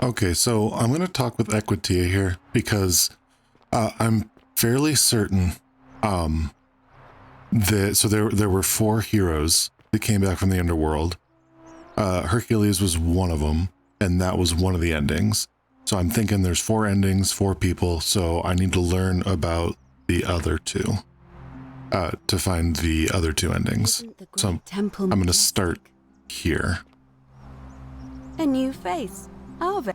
Okay, so I'm going to talk with Equitia here because I'm fairly certain that there were 4 heroes that came back from the underworld. Hercules was one of them, and that was one of the endings. So I'm thinking there's 4 endings, 4 people, so I need to learn about the other 2 to find the other 2 endings. So I'm going to start here. A new face. Arve.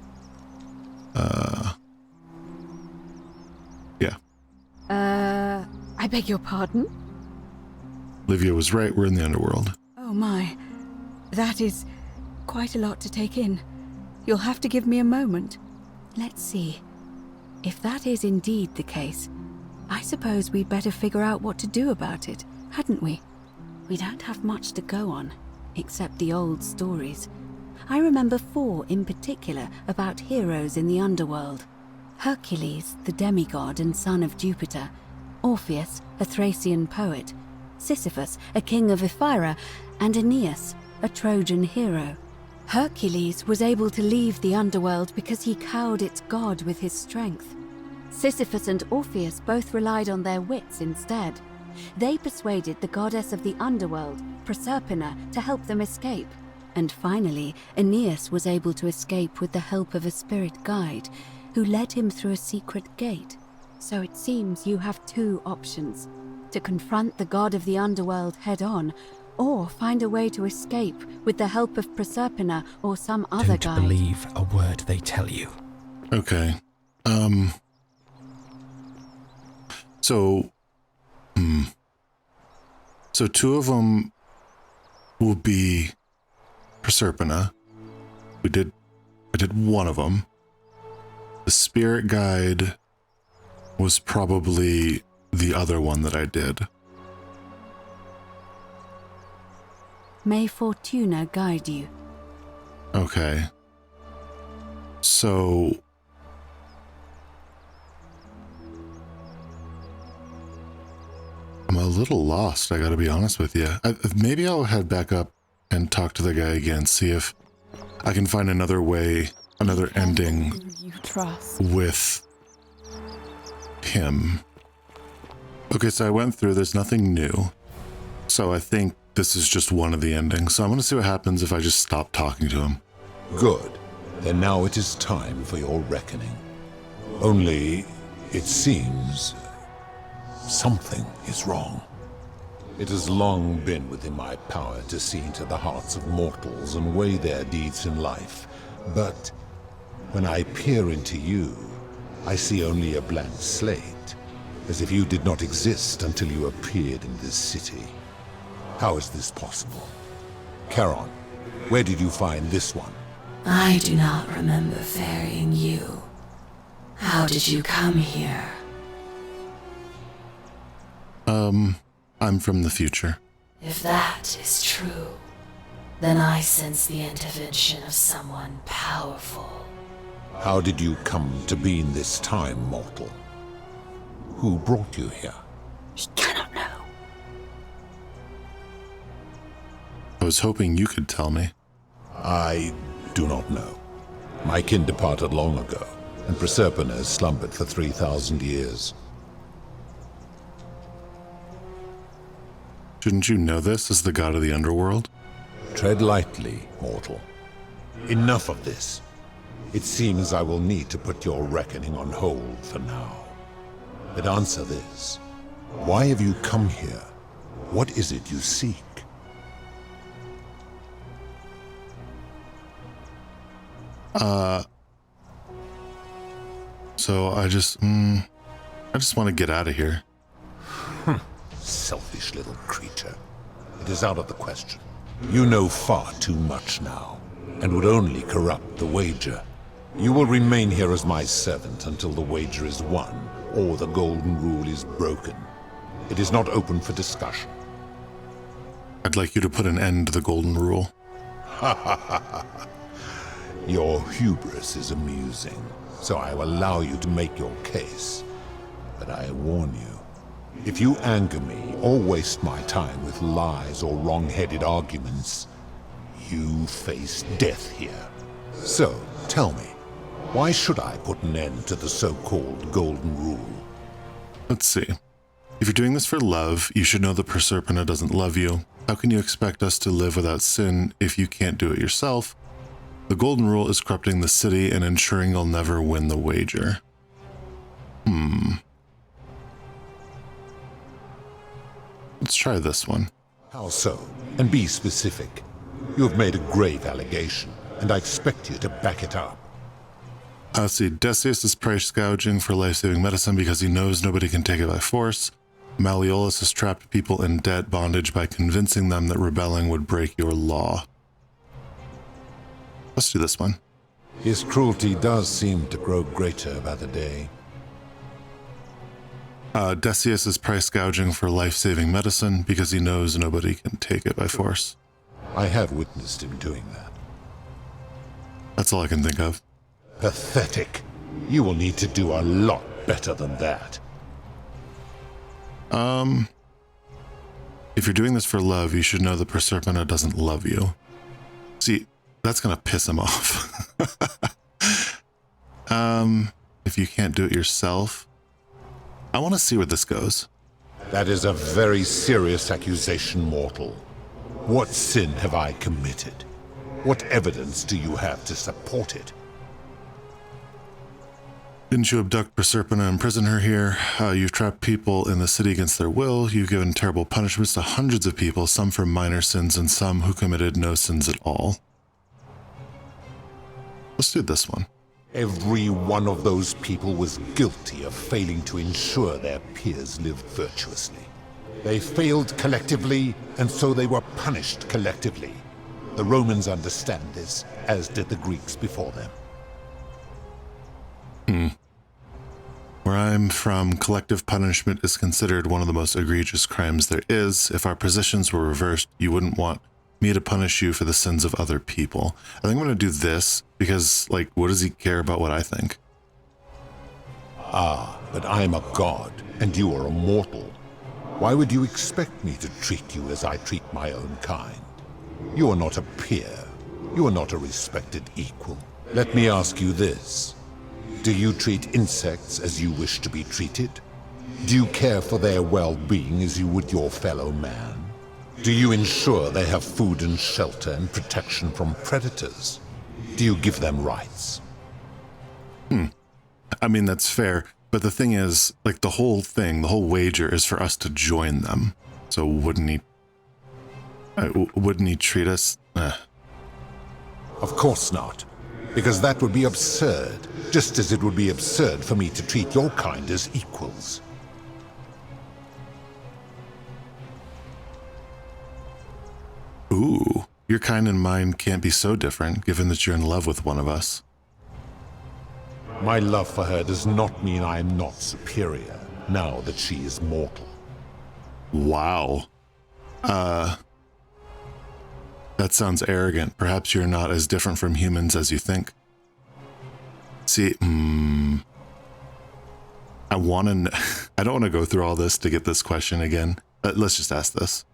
Yeah. I beg your pardon? Livia was right, we're in the underworld. Oh my. That is quite a lot to take in. You'll have to give me a moment. Let's see. If that is indeed the case, I suppose we'd better figure out what to do about it, hadn't we? We don't have much to go on, except the old stories. I remember 4 in particular about heroes in the underworld. Hercules, the demigod and son of Jupiter. Orpheus, a Thracian poet. Sisyphus, a king of Ephyra. And Aeneas, a Trojan hero. Hercules was able to leave the underworld because he cowed its god with his strength. Sisyphus and Orpheus both relied on their wits instead. They persuaded the goddess of the underworld, Proserpina, to help them escape. And finally, Aeneas was able to escape with the help of a spirit guide, who led him through a secret gate. So it seems you have 2 options: to confront the god of the underworld head-on, or find a way to escape with the help of Proserpina or some other guide. Don't believe a word they tell you. Okay. So 2 of them will be Proserpina. I did one of them. The spirit guide was probably the other one that I did. May Fortuna guide you. Okay. So I'm a little lost, I gotta be honest with you. Maybe I'll head back up and talk to the guy again, see if I can find another way, another ending with him. Okay, so I went through, there's nothing new. So I think this is just one of the endings. So I'm gonna see what happens if I just stop talking to him. Good. Then now it is time for your reckoning. Only, it seems, something is wrong. It has long been within my power to see into the hearts of mortals and weigh their deeds in life. But when I peer into you, I see only a blank slate, as if you did not exist until you appeared in this city. How is this possible? Charon, where did you find this one? I do not remember ferrying you. How did you come here? I'm from the future. If that is true, then I sense the intervention of someone powerful. How did you come to be in this time, mortal? Who brought you here? He cannot know. I was hoping you could tell me. I do not know. My kin departed long ago, and Proserpina has slumbered for 3,000 years. Shouldn't you know this as the god of the underworld? Tread lightly, mortal. Enough of this. It seems I will need to put your reckoning on hold for now. But answer this. Why have you come here? What is it you seek? So I just want to get out of here. Selfish little creature. It is out of the question. You know far too much now, and would only corrupt the wager. You will remain here as my servant until the wager is won, or the golden rule is broken. It is not open for discussion. I'd like you to put an end to the golden rule. Your hubris is amusing, so I will allow you to make your case. But I warn you, if you anger me or waste my time with lies or wrong-headed arguments, you face death here. So, tell me, Why should I put an end to the so-called Golden Rule? Let's see. If you're doing this for love, you should know that Proserpina doesn't love you. How can you expect us to live without sin if you can't do it yourself? The Golden Rule is corrupting the city and ensuring you'll never win the wager. Let's try this one. How so? And be specific. You have made a grave allegation, and I expect you to back it up. Let's see. Decius is price gouging for life-saving medicine because he knows nobody can take it by force. Malleolus has trapped people in debt bondage by convincing them that rebelling would break your law. Let's do this one. His cruelty does seem to grow greater by the day. Decius is price gouging for life-saving medicine because he knows nobody can take it by force. I have witnessed him doing that. That's all I can think of. Pathetic. You will need to do a lot better than that. If you're doing this for love, you should know that Proserpina doesn't love you. See, that's gonna piss him off. If you can't do it yourself, I want to see where this goes. That is a very serious accusation, mortal. What sin have I committed? What evidence do you have to support it? Didn't you abduct Proserpina and imprison her here? You've trapped people in the city against their will. You've given terrible punishments to hundreds of people, some for minor sins and some who committed no sins at all. Let's do this one. Every one of those people was guilty of failing to ensure their peers lived virtuously. They failed collectively, and so they were punished collectively. The Romans understand this, as did the Greeks before them. Where I'm from, collective punishment is considered one of the most egregious crimes there is. If our positions were reversed, you wouldn't want me to punish you for the sins of other people. I think I'm going to do this because, like, what does he care about what I think? But I'm a god, and you are a mortal. Why would you expect me to treat you as I treat my own kind? You are not a peer. You are not a respected equal. Let me ask you this. Do you treat insects as you wish to be treated? Do you care for their well-being as you would your fellow man? Do you ensure they have food and shelter and protection from predators? Do you give them rights? I mean, that's fair, but the thing is, like, the whole wager is for us to join them. So wouldn't he treat us? Of course not. Because that would be absurd, just as it would be absurd for me to treat your kind as equals. Ooh, your kind and mine can't be so different, given that you're in love with one of us. My love for her does not mean I am not superior, now that she is mortal. Wow. That sounds arrogant. Perhaps you're not as different from humans as you think. See, I don't want to go through all this to get this question again. Let's just ask this.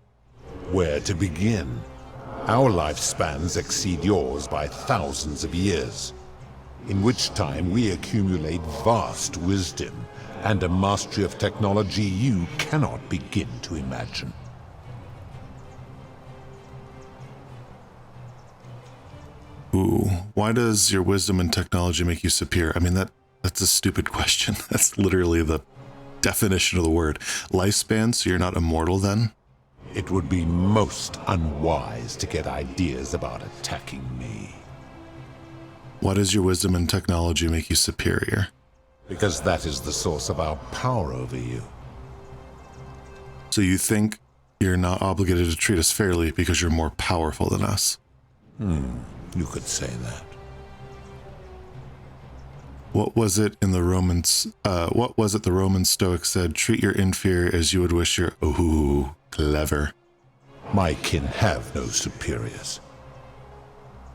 Where to begin? Our lifespans exceed yours by thousands of years, in which time we accumulate vast wisdom and a mastery of technology you cannot begin to imagine. Ooh, why does your wisdom and technology make you superior? I mean, that's a stupid question. That's literally the definition of the word. Lifespan, so you're not immortal then? It would be most unwise to get ideas about attacking me. Why does your wisdom and technology make you superior? Because that is the source of our power over you. So you think you're not obligated to treat us fairly because you're more powerful than us? You could say that. What was it the Roman Stoics said? Treat your inferior as you would wish your... Ooh, clever. My kin have no superiors.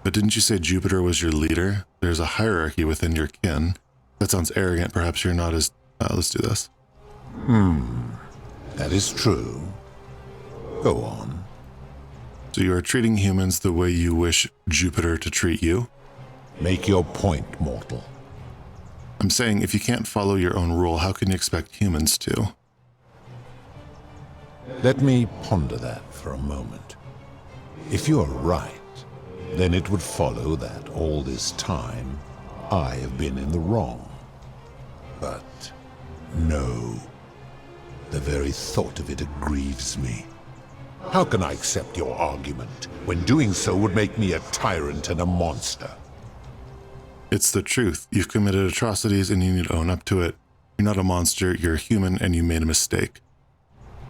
But didn't you say Jupiter was your leader? There's a hierarchy within your kin. That sounds arrogant. Perhaps you're not as... let's do this. That is true. Go on. So you are treating humans the way you wish Jupiter to treat you? Make your point, mortal. I'm saying if you can't follow your own rule, how can you expect humans to? Let me ponder that for a moment. If you're right, then it would follow that all this time I have been in the wrong. But no, the very thought of it grieves me. How can I accept your argument when doing so would make me a tyrant and a monster? It's the truth. You've committed atrocities and you need to own up to it. You're not a monster, you're a human, and you made a mistake.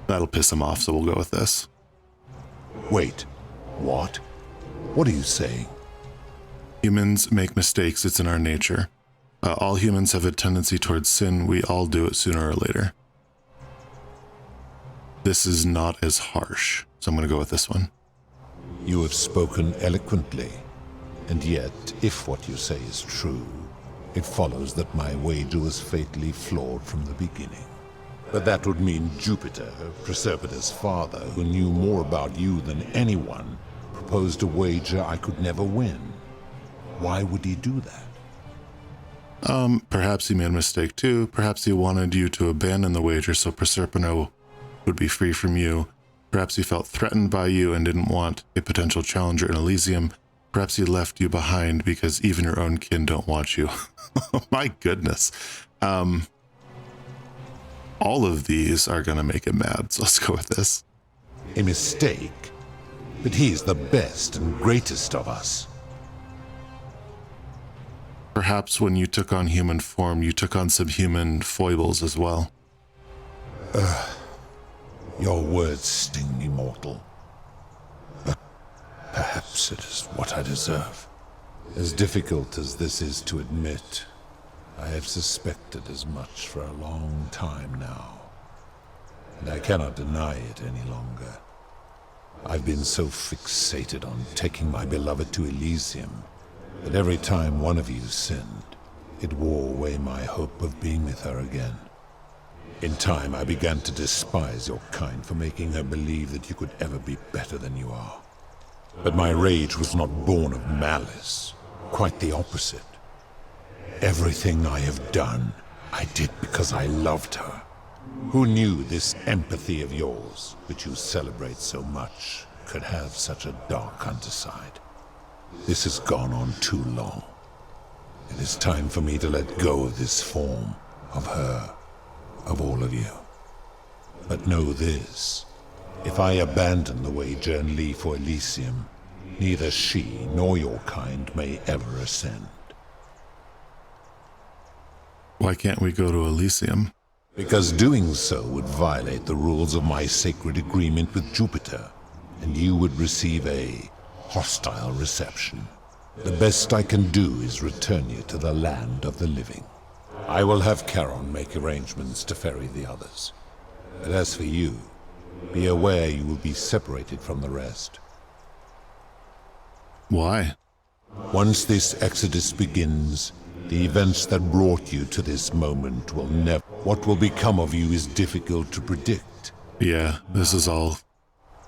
That'll piss him off, so we'll go with this. Wait, what? What are you saying? Humans make mistakes, it's in our nature. All humans have a tendency towards sin, we all do it sooner or later. This is not as harsh, so I'm going to go with this one. You have spoken eloquently, and yet, if what you say is true, it follows that my wager was fatally flawed from the beginning. But that would mean Jupiter, Proserpina's father, who knew more about you than anyone, proposed a wager I could never win. Why would he do that? Perhaps he made a mistake too. Perhaps he wanted you to abandon the wager so Proserpina would be free from you. Perhaps he felt threatened by you and didn't want a potential challenger in Elysium. Perhaps he left you behind because even your own kin don't want you. My goodness. All of these are going to make him mad, so let's go with this. A mistake? But he is the best and greatest of us. Perhaps when you took on human form, you took on subhuman foibles as well. Your words sting me, mortal. But perhaps it is what I deserve. As difficult as this is to admit, I have suspected as much for a long time now, and I cannot deny it any longer. I've been so fixated on taking my beloved to Elysium that every time one of you sinned, it wore away my hope of being with her again. In time, I began to despise your kind for making her believe that you could ever be better than you are. But my rage was not born of malice, quite the opposite. Everything I have done, I did because I loved her. Who knew this empathy of yours, which you celebrate so much, could have such a dark underside? This has gone on too long. It is time for me to let go of this form, of her, of all of you. But know this, if I abandon the wager and leave for Elysium, neither she nor your kind may ever ascend. Why can't we go to Elysium? Because doing so would violate the rules of my sacred agreement with Jupiter, and you would receive a hostile reception. The best I can do is return you to the land of the living. I will have Charon make arrangements to ferry the others. But as for you, be aware you will be separated from the rest. Why? Once this exodus begins, the events that brought you to this moment will never... What will become of you is difficult to predict. Yeah, this is all...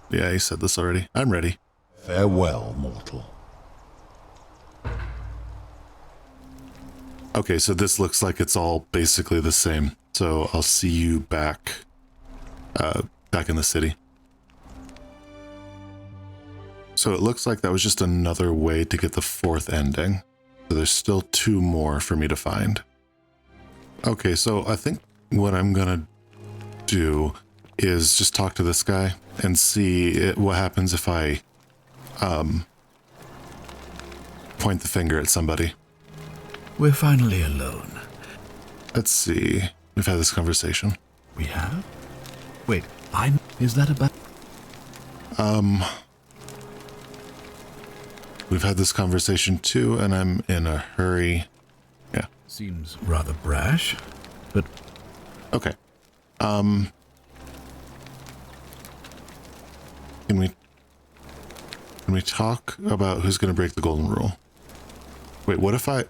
Yeah, he said this already. I'm ready. Farewell, mortal. Okay, so this looks like it's all basically the same. So I'll see you back in the city. So it looks like that was just another way to get the fourth ending. So there's still two more for me to find. Okay, so I think what I'm gonna do is just talk to this guy and see what happens if I point the finger at somebody. We're finally alone. Let's see. We've had this conversation. We have? Wait, is that about... We've had this conversation too, and I'm in a hurry. Yeah. Seems rather brash, but... Okay. Can we talk about who's going to break the golden rule? Wait, what if I...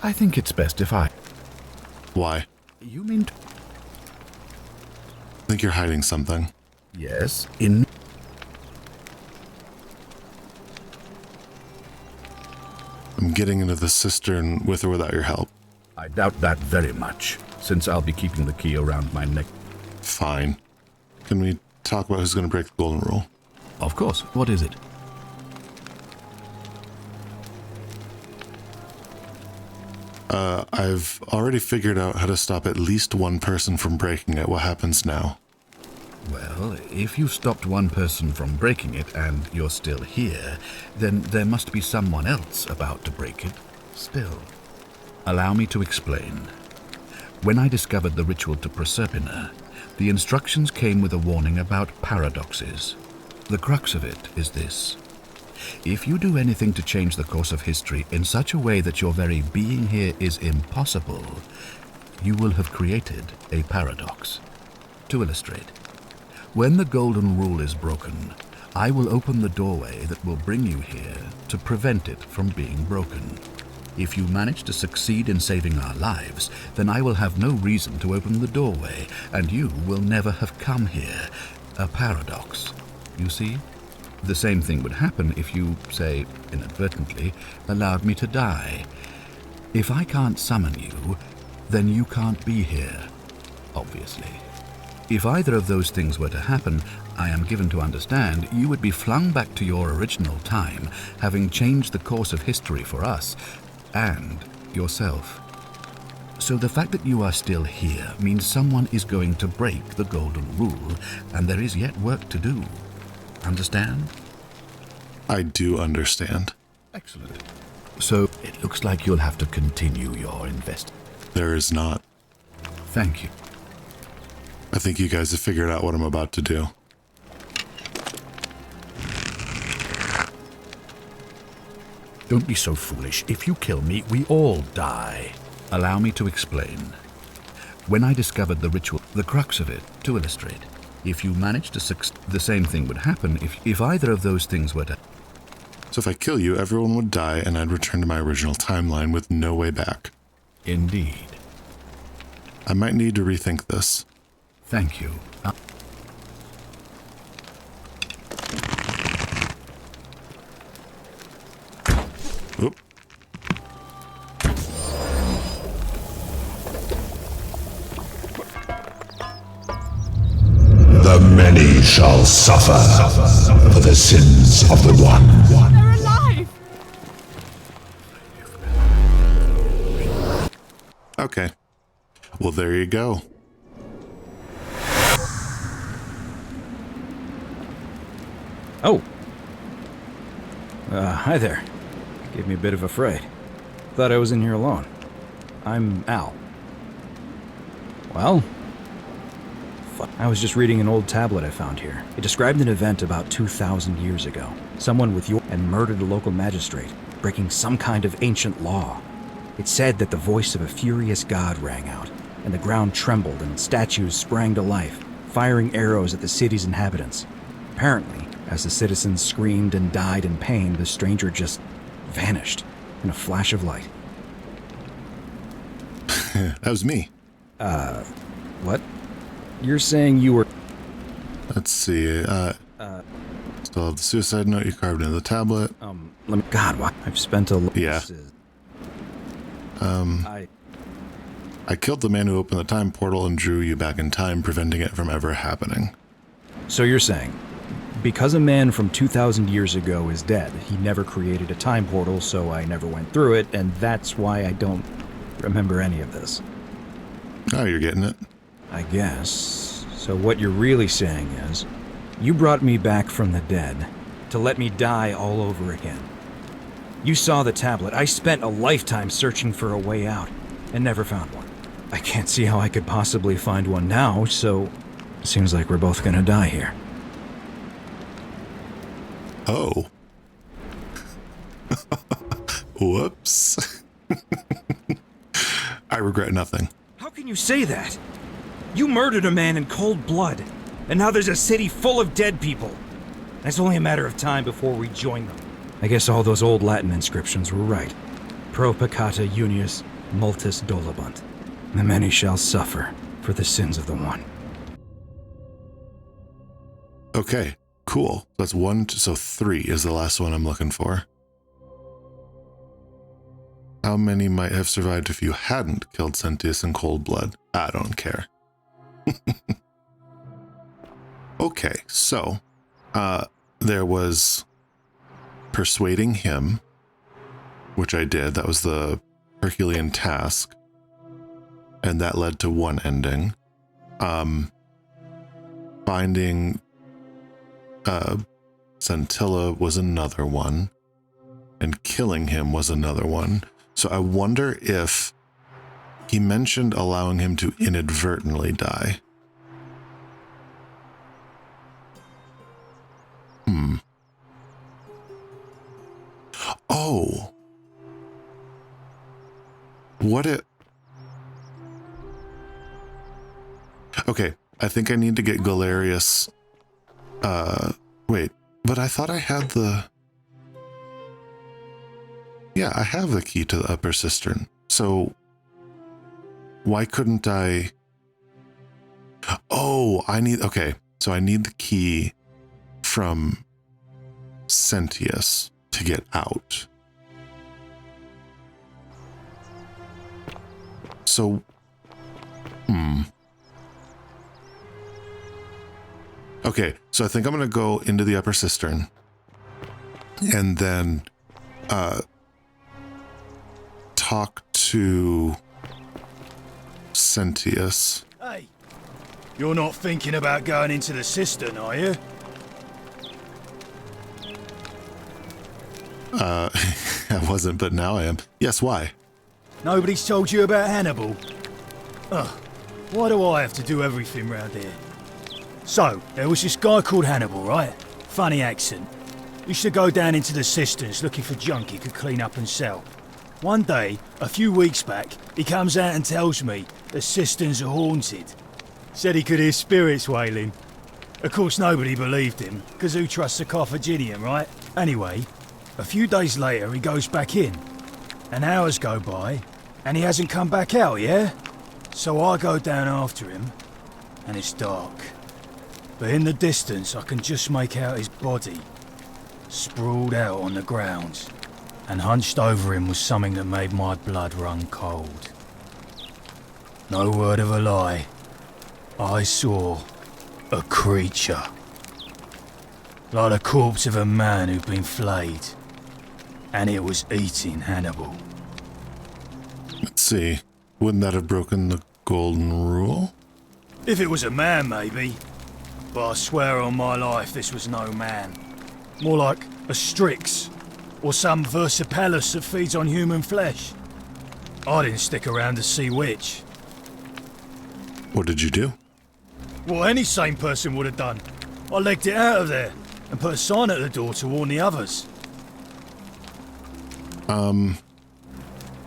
I think it's best if I... Why? You mean... I think you're hiding something. Yes, in... I'm getting into the cistern with or without your help. I doubt that very much, since I'll be keeping the key around my neck. Fine. Can we talk about who's going to break the golden rule? Of course. What is it? I've already figured out how to stop at least one person from breaking it. What happens now? Well, if you stopped one person from breaking it and you're still here, then there must be someone else about to break it still. Allow me to explain. When I discovered the ritual to Proserpina, the instructions came with a warning about paradoxes. The crux of it is this. If you do anything to change the course of history in such a way that your very being here is impossible, you will have created a paradox. To illustrate, when the golden rule is broken, I will open the doorway that will bring you here to prevent it from being broken. If you manage to succeed in saving our lives, then I will have no reason to open the doorway, and you will never have come here. A paradox, you see? The same thing would happen if you, say, inadvertently, allowed me to die. If I can't summon you, then you can't be here, obviously. If either of those things were to happen, I am given to understand you would be flung back to your original time, having changed the course of history for us and yourself. So the fact that you are still here means someone is going to break the golden rule, and there is yet work to do. Understand? I do understand. Excellent. So it looks like you'll have to continue your invest. There is not. Thank you. I think you guys have figured out what I'm about to do. Don't be so foolish. If you kill me, we all die. Allow me to explain. When I discovered the ritual, the crux of it, to illustrate, if you manage to succeed, the same thing would happen if either of those things were to... So if I kill you, everyone would die and I'd return to my original timeline with no way back. Indeed. I might need to rethink this. Thank you. Oop. The many shall suffer for the sins of the one. They're alive! Okay. Well, there you go. Oh. Hi there. Gave me a bit of a fright. Thought I was in here alone. I'm Al. Well, I was just reading an old tablet I found here. It described an event about 2,000 years ago. Someone with your and murdered a local magistrate, breaking some kind of ancient law. It said that the voice of a furious god rang out, and the ground trembled and statues sprang to life, firing arrows at the city's inhabitants. Apparently, as the citizens screamed and died in pain, the stranger just vanished in a flash of light. That was me. What? You're saying you were... Let's see. Still have the suicide note you carved into the tablet. let me... God, why? I've spent a... Yeah. I killed the man who opened the time portal and drew you back in time, preventing it from ever happening. So you're saying, because a man from 2,000 years ago is dead, he never created a time portal, so I never went through it, and that's why I don't remember any of this. Oh, you're getting it. I guess. So what you're really saying is, you brought me back from the dead to let me die all over again. You saw the tablet. I spent a lifetime searching for a way out and never found one. I can't see how I could possibly find one now, so it seems like we're both gonna die here. Oh. Whoops. I regret nothing. How can you say that? You murdered a man in cold blood, and now there's a city full of dead people. And it's only a matter of time before we join them. I guess all those old Latin inscriptions were right. Pro peccata unius multis dolabunt. The many shall suffer for the sins of the one. Okay, cool. That's one, so 3 is the last one I'm looking for. How many might have survived if you hadn't killed Sentius in cold blood? I don't care. Okay, so there was persuading him, which I did. That was the Herculean task, and that led to one ending. Finding Scintilla was another one, and killing him was another one. So I wonder if he mentioned allowing him to inadvertently die. Oh. What it... Okay, I think I need to get Galerius... wait, but I thought I had the... Yeah, I have the key to the upper cistern. So why couldn't I... Oh, I need... Okay, so I need the key from Sentius to get out. So... Okay, so I think I'm going to go into the upper cistern and then talk to Sentius. Hey, you're not thinking about going into the cistern, are you? I wasn't, but now I am. Yes, why? Nobody's told you about Hannibal? Ugh, why do I have to do everything round here? So, there was this guy called Hannibal, right? Funny accent. Used to go down into the cisterns looking for junk he could clean up and sell. One day, a few weeks back, he comes out and tells me the cisterns are haunted. Said he could hear spirits wailing. Of course, nobody believed him, because who trusts a Carthaginian, right? Anyway, a few days later, he goes back in. And hours go by, and he hasn't come back out, yeah? So I go down after him, and it's dark. But in the distance, I can just make out his body, sprawled out on the ground, and hunched over him was something that made my blood run cold. No word of a lie, I saw a creature. Like the corpse of a man who'd been flayed, and it was eating Hannibal. Let's see. Wouldn't that have broken the golden rule? If it was a man, maybe. But I swear on my life this was no man. More like a Strix, or some Versipelus that feeds on human flesh. I didn't stick around to see which. What did you do? What any sane person would have done. I legged it out of there, and put a sign at the door to warn the others.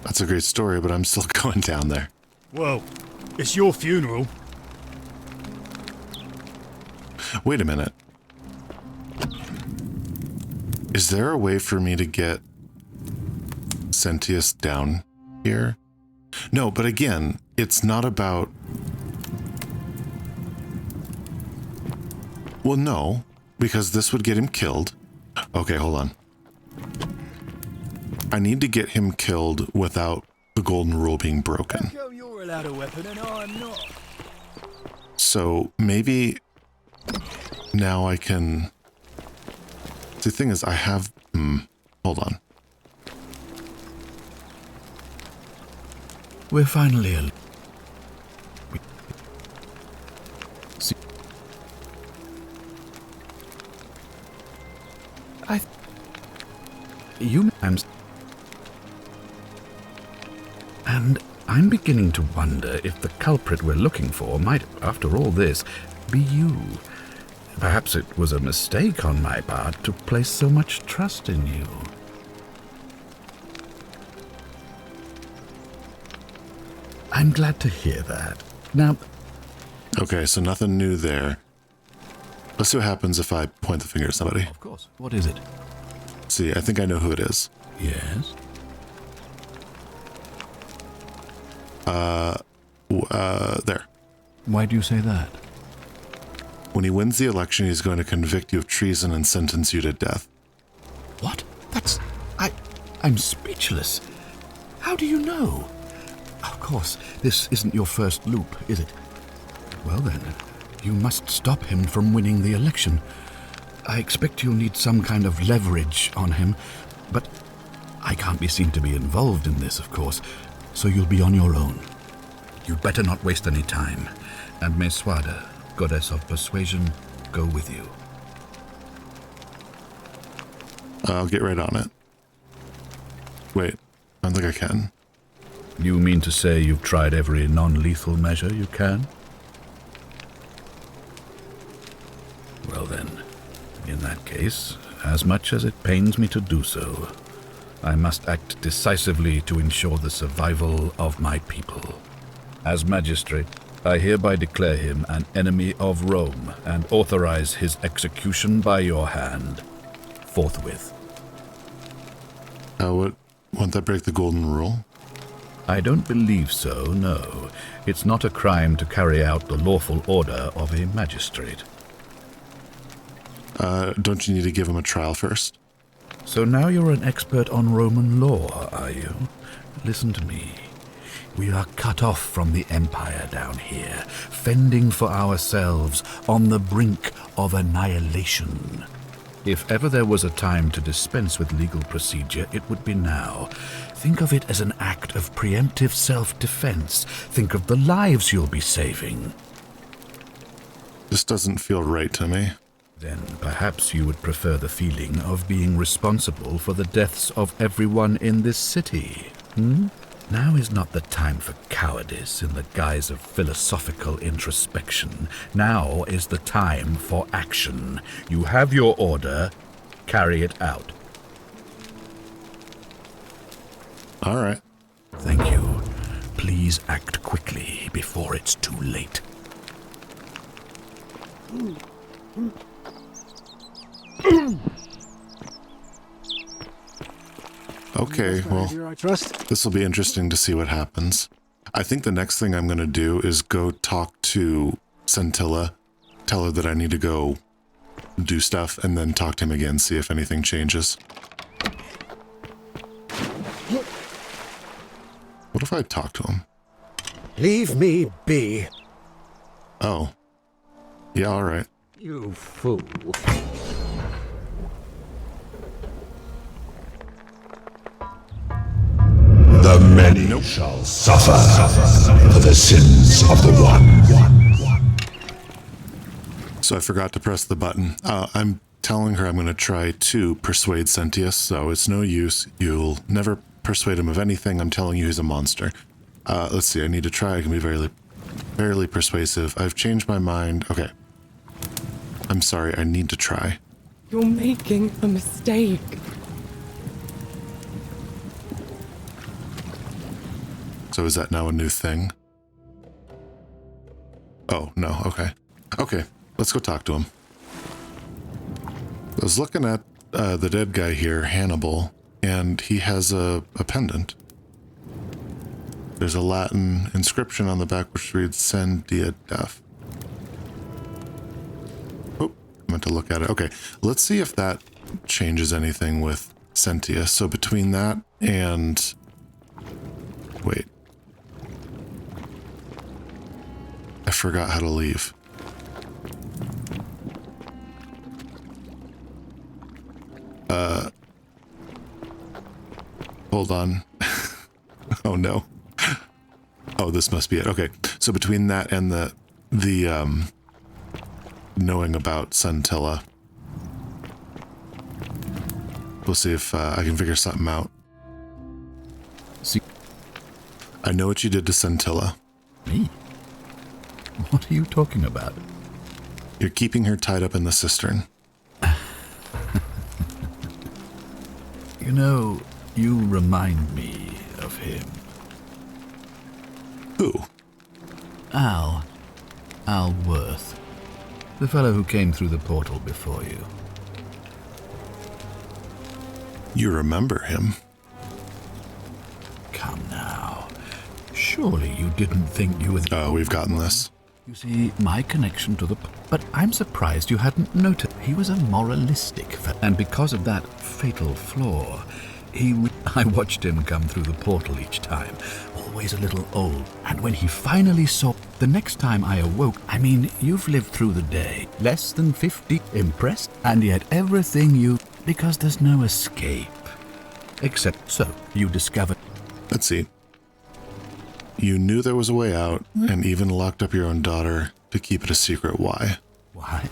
That's a great story, but I'm still going down there. Well, it's your funeral. Wait a minute. Is there a way for me to get Sentius down here? No, but again, it's not about... Well, no, because this would get him killed. Okay, hold on. I need to get him killed without the golden rule being broken. How come you're allowed a weapon and I'm not? So maybe now I can... The thing is, I have... hold on. We're finally... And I'm beginning to wonder if the culprit we're looking for might, after all this, be you. Perhaps it was a mistake on my part to place so much trust in you. I'm glad to hear that. Now... Okay, so nothing new there. Let's see what happens if I point the finger at somebody. Of course. What is it? See, I think I know who it is. Yes? There. Why do you say that? When he wins the election, he's going to convict you of treason and sentence you to death. What? I'm speechless. How do you know? Of course, this isn't your first loop, is it? Well then, you must stop him from winning the election. I expect you'll need some kind of leverage on him, but I can't be seen to be involved in this, of course, so you'll be on your own. You'd better not waste any time, and Meswada, goddess of persuasion, go with you. I'll get right on it. Wait, I don't think I can. You mean to say you've tried every non-lethal measure you can? Well then, in that case, as much as it pains me to do so, I must act decisively to ensure the survival of my people. As magistrate, I hereby declare him an enemy of Rome and authorize his execution by your hand, forthwith. Won't that break the golden rule? I don't believe so, no. It's not a crime to carry out the lawful order of a magistrate. Don't you need to give him a trial first? So now you're an expert on Roman law, are you? Listen to me. We are cut off from the Empire down here, fending for ourselves on the brink of annihilation. If ever there was a time to dispense with legal procedure, it would be now. Think of it as an act of preemptive self-defense. Think of the lives you'll be saving. This doesn't feel right to me. Then perhaps you would prefer the feeling of being responsible for the deaths of everyone in this city, Now is not the time for cowardice in the guise of philosophical introspection. Now is the time for action. You have your order. Carry it out. All right. Thank you. Please act quickly before it's too late. Okay, well, this will be interesting to see what happens. I think the next thing I'm going to do is go talk to Scintilla, tell her that I need to go do stuff, and then talk to him again, see if anything changes. What if I talk to him? Leave me be. Oh. Yeah, all right. You fool. The many shall suffer for the sins of the one. So I forgot to press the button. I'm telling her I'm going to try to persuade Sentius, so it's no use. You'll never persuade him of anything. I'm telling you he's a monster. Let's see, I need to try. I can be fairly persuasive. I've changed my mind. Okay. I'm sorry, I need to try. You're making a mistake. So is that now a new thing? Oh, no, okay. Okay, let's go talk to him. I was looking at the dead guy here, Hannibal, and he has a pendant. There's a Latin inscription on the back which reads Sen Dia Def. Oh, I meant to look at it. Okay, let's see if that changes anything with Sentius. So between that and... Wait. I forgot how to leave. Hold on. Oh no. Oh, this must be it. Okay. So between that and the knowing about Scintilla, we'll see if I can figure something out. See, I know what you did to Scintilla. me? What are you talking about? You're keeping her tied up in the cistern. You know, you remind me of him. Who? Al Worth. The fellow who came through the portal before you. You remember him? Come now. Surely you didn't think you were the... Oh, we've gotten this. You see, my connection to the... But I'm surprised you hadn't noticed. He was a moralistic fellow, and because of that fatal flaw, I watched him come through the portal each time, always a little old. And when he finally saw, the next time I awoke, I mean, you've lived through the day, less than 50, impressed, and yet everything you, because there's no escape. Except so, you discovered. Let's see. You knew there was a way out, and even locked up your own daughter to keep it a secret. Why? Why?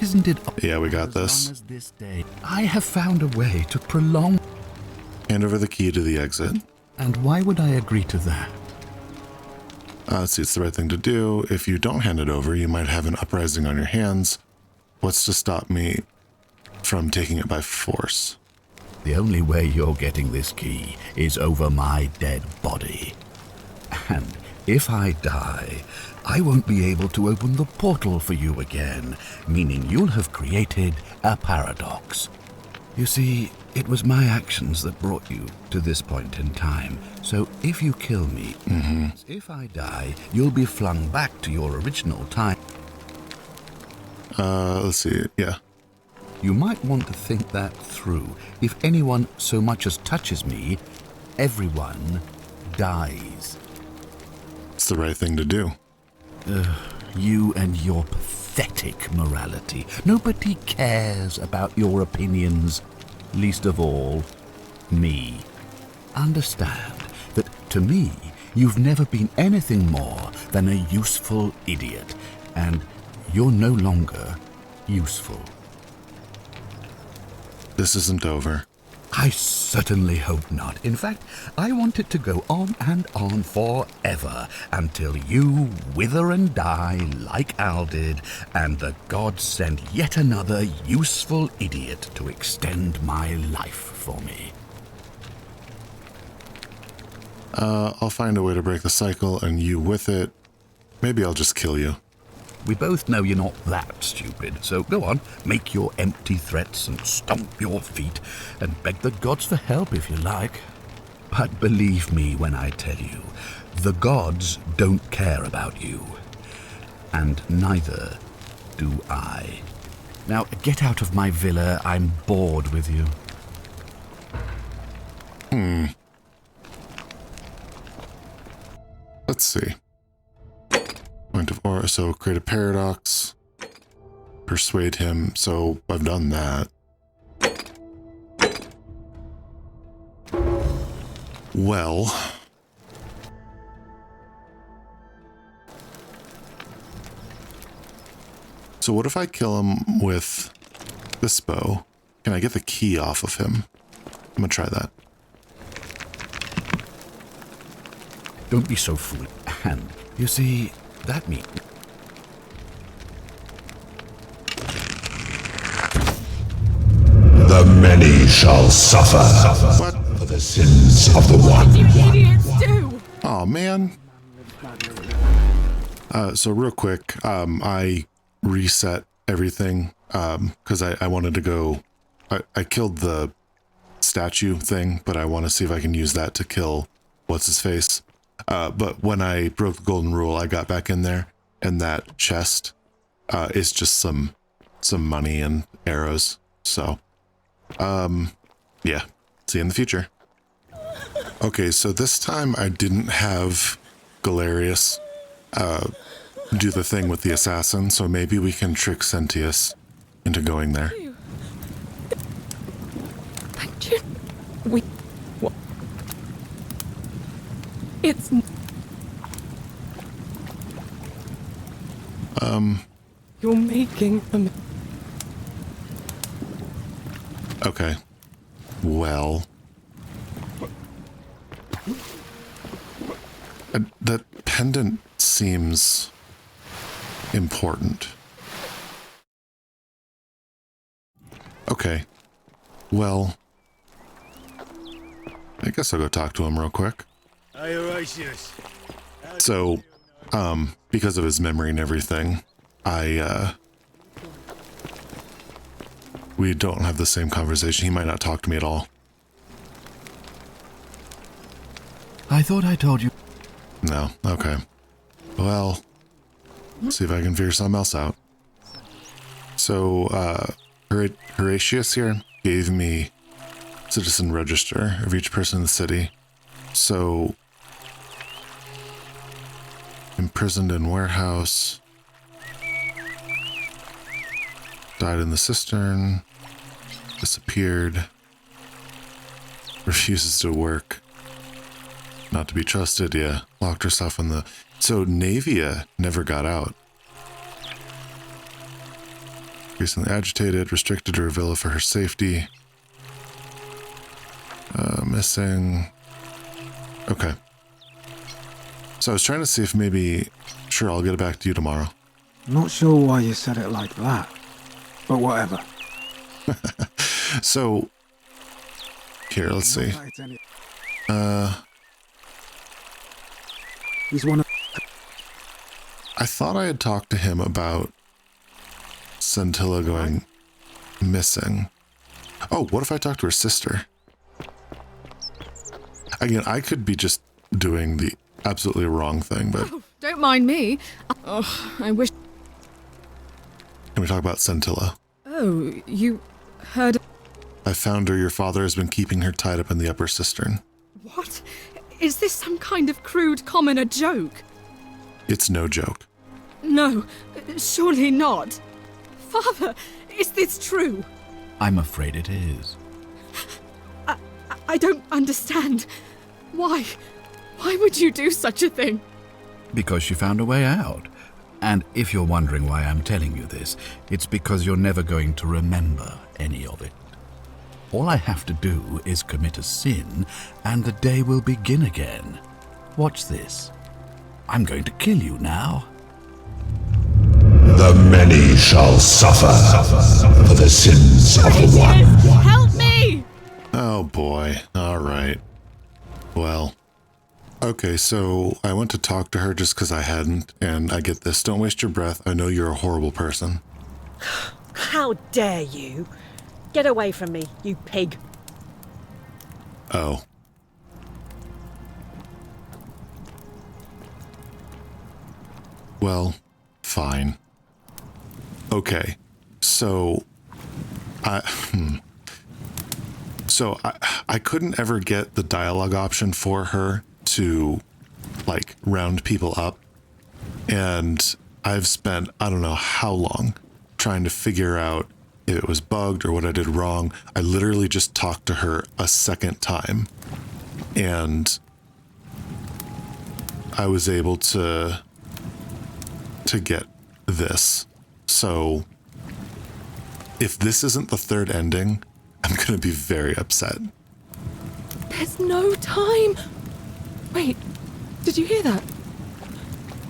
Isn't it? Yeah, we got as this. long as this day, I have found a way to prolong. Hand over the key to the exit. And why would I agree to that? Let's see, it's the right thing to do. If you don't hand it over, you might have an uprising on your hands. What's to stop me from taking it by force? The only way you're getting this key is over my dead body. And if I die, I won't be able to open the portal for you again, meaning you'll have created a paradox. You see, it was my actions that brought you to this point in time. So if you kill me, if I die, you'll be flung back to your original time. Let's see, yeah. You might want to think that through. If anyone so much as touches me, everyone dies. It's the right thing to do. You and your pathetic morality. Nobody cares about your opinions, least of all, me. Understand that, to me, you've never been anything more than a useful idiot, and you're no longer useful. This isn't over. I certainly hope not. In fact, I want it to go on and on forever until you wither and die like Al did, and the gods send yet another useful idiot to extend my life for me. I'll find a way to break the cycle, and you with it. Maybe I'll just kill you. We both know you're not that stupid, so go on, make your empty threats and stomp your feet, and beg the gods for help if you like. But believe me when I tell you, the gods don't care about you. And neither do I. Now, get out of my villa, I'm bored with you. Let's see. Point of aura, so create a paradox. Persuade him, so I've done that. Well. So what if I kill him with this bow? Can I get the key off of him? I'm gonna try that. Don't be so foolish. And, you see, that means... The many shall suffer for the sins of the one. Idiots do! Oh man. So real quick, I reset everything because I wanted to go. I killed the statue thing, but I want to see if I can use that to kill what's his face. But when I broke the golden rule, I got back in there, and that chest is just some money and arrows. So, yeah, see you in the future. Okay, so this time I didn't have Galerius do the thing with the assassin, so maybe we can trick Sentius into going there. Thank you. What? It's... You're making a... Okay. Well... that pendant seems important. Okay. Well... I guess I'll go talk to him real quick. Hey, Horatius. So, because of his memory and everything, we don't have the same conversation. He might not talk to me at all. I thought I told you. No, okay. Well, let's see if I can figure something else out. So, Horatius here gave me citizen register of each person in the city. So, imprisoned in warehouse, died in the cistern, disappeared, refuses to work, not to be trusted, yeah, locked herself in the... So Navia never got out. Recently agitated, restricted to her villa for her safety. Missing. Okay. So I was trying to see if maybe... Sure, I'll get it back to you tomorrow. Not sure why you said it like that, but whatever. So... Here, let's see. He's one of... I thought I had talked to him about Scintilla going missing. Oh, what if I talked to her sister? Again, I could be just doing the absolutely wrong thing, but... Oh, don't mind me. Oh, I wish... Can we talk about Scintilla? Oh, you heard... I found her. Your father has been keeping her tied up in the upper cistern. What? Is this some kind of crude commoner joke? It's no joke. No, surely not. Father, is this true? I'm afraid it is. I don't understand. Why? Why would you do such a thing? Because she found a way out. And if you're wondering why I'm telling you this, it's because you're never going to remember any of it. All I have to do is commit a sin, and the day will begin again. Watch this. I'm going to kill you now. The many shall suffer for the sins of the one. Help me! Oh boy. All right. Well. Okay, so I went to talk to her just because I hadn't, and I get this. Don't waste your breath. I know you're a horrible person. How dare you? Get away from me, you pig. Oh. Well, fine. Okay, so I couldn't ever get the dialogue option for her to like round people up, and I've spent I don't know how long trying to figure out if it was bugged or what I did wrong. I literally just talked to her a second time, and I was able to get this. So if this isn't the third ending, I'm going to be very upset. There's no time. Wait, did you hear that?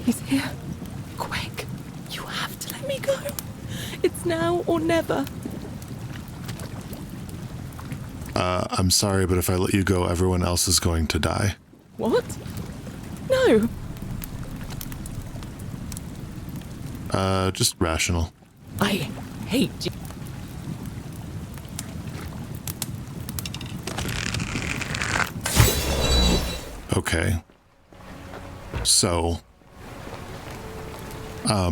He's here. Quick, you have to let me go. It's now or never. I'm sorry, but if I let you go, everyone else is going to die. What? No. Just rational. I hate you. Okay. So, I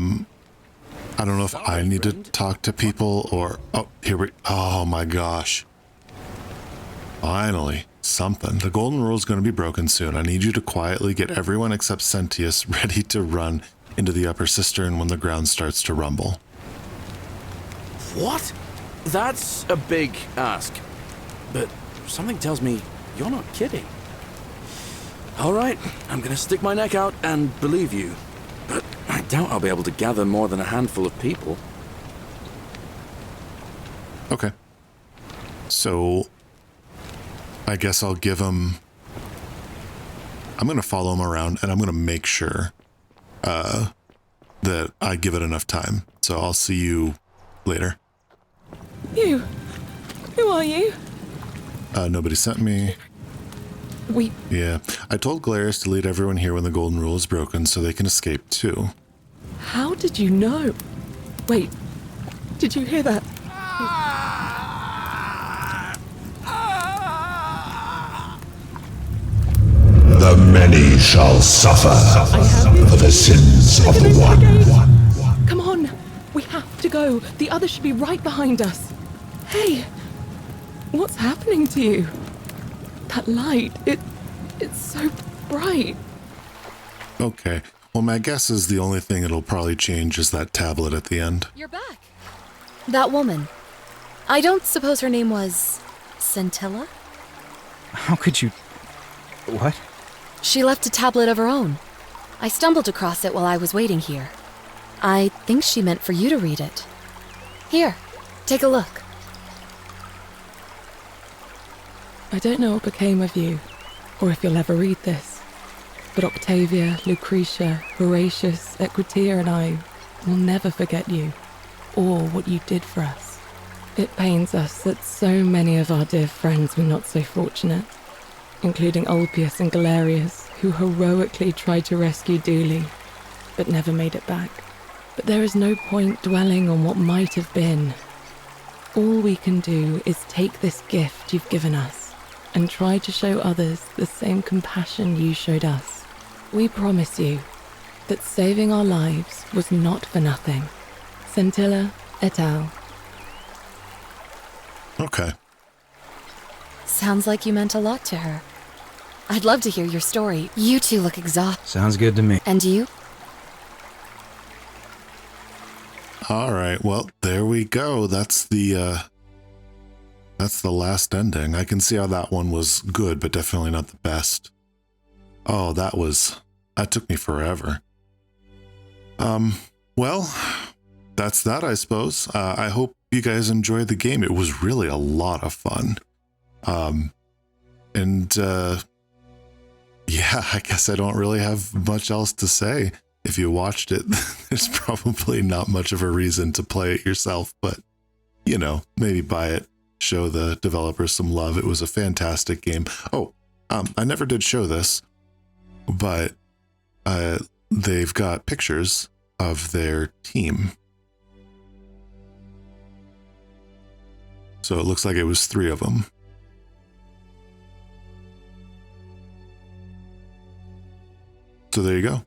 don't know if I need to talk to people or... Oh my gosh. Finally, something. The golden rule is going to be broken soon. I need you to quietly get everyone except Sentius ready to run into the upper cistern when the ground starts to rumble. What? That's a big ask. But something tells me you're not kidding. All right, I'm gonna stick my neck out and believe you. But I doubt I'll be able to gather more than a handful of people. Okay. So, I guess I'll give him... I'm going to follow him around, and I'm going to make sure that I give it enough time. So I'll see you later. You? Who are you? Nobody sent me. Yeah. I told Glarus to lead everyone here when the golden rule is broken so they can escape too. How did you know? Wait, did you hear that? The many shall suffer for the sins of the one. Come on, we have to go. The others should be right behind us. Hey, What's happening to you? That light, it's so bright. Okay. Well, my guess is the only thing it'll probably change is that tablet at the end. You're back. That woman. I don't suppose her name was Scintilla? How could you... What? She left a tablet of her own. I stumbled across it while I was waiting here. I think she meant for you to read it. Here, take a look. I don't know what became of you, or if you'll ever read this, but Octavia, Lucretia, Horatius, Equitia and I will never forget you, or what you did for us. It pains us that so many of our dear friends were not so fortunate, including Ulpius and Galerius, who heroically tried to rescue Dooley, but never made it back. But there is no point dwelling on what might have been. All we can do is take this gift you've given us and try to show others the same compassion you showed us. We promise you that saving our lives was not for nothing. Scintilla et al. Okay. Sounds like you meant a lot to her. I'd love to hear your story. You two look exhausted. Sounds good to me. And you? All right. Well, there we go. That's the last ending. I can see how that one was good, but definitely not the best. Oh, that took me forever. Well, that's that, I suppose. I hope you guys enjoyed the game. It was really a lot of fun. Yeah, I guess I don't really have much else to say. If you watched it, there's probably not much of a reason to play it yourself, but, you know, maybe buy it, show the developers some love. It was a fantastic game. Oh, I never did show this, but they've got pictures of their team. So it looks like it was 3 of them. So there you go.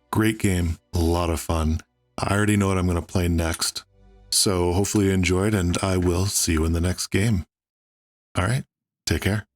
Great game, a lot of fun. I already know what I'm going to play next. So hopefully you enjoyed, and I will see you in the next game. All right, take care.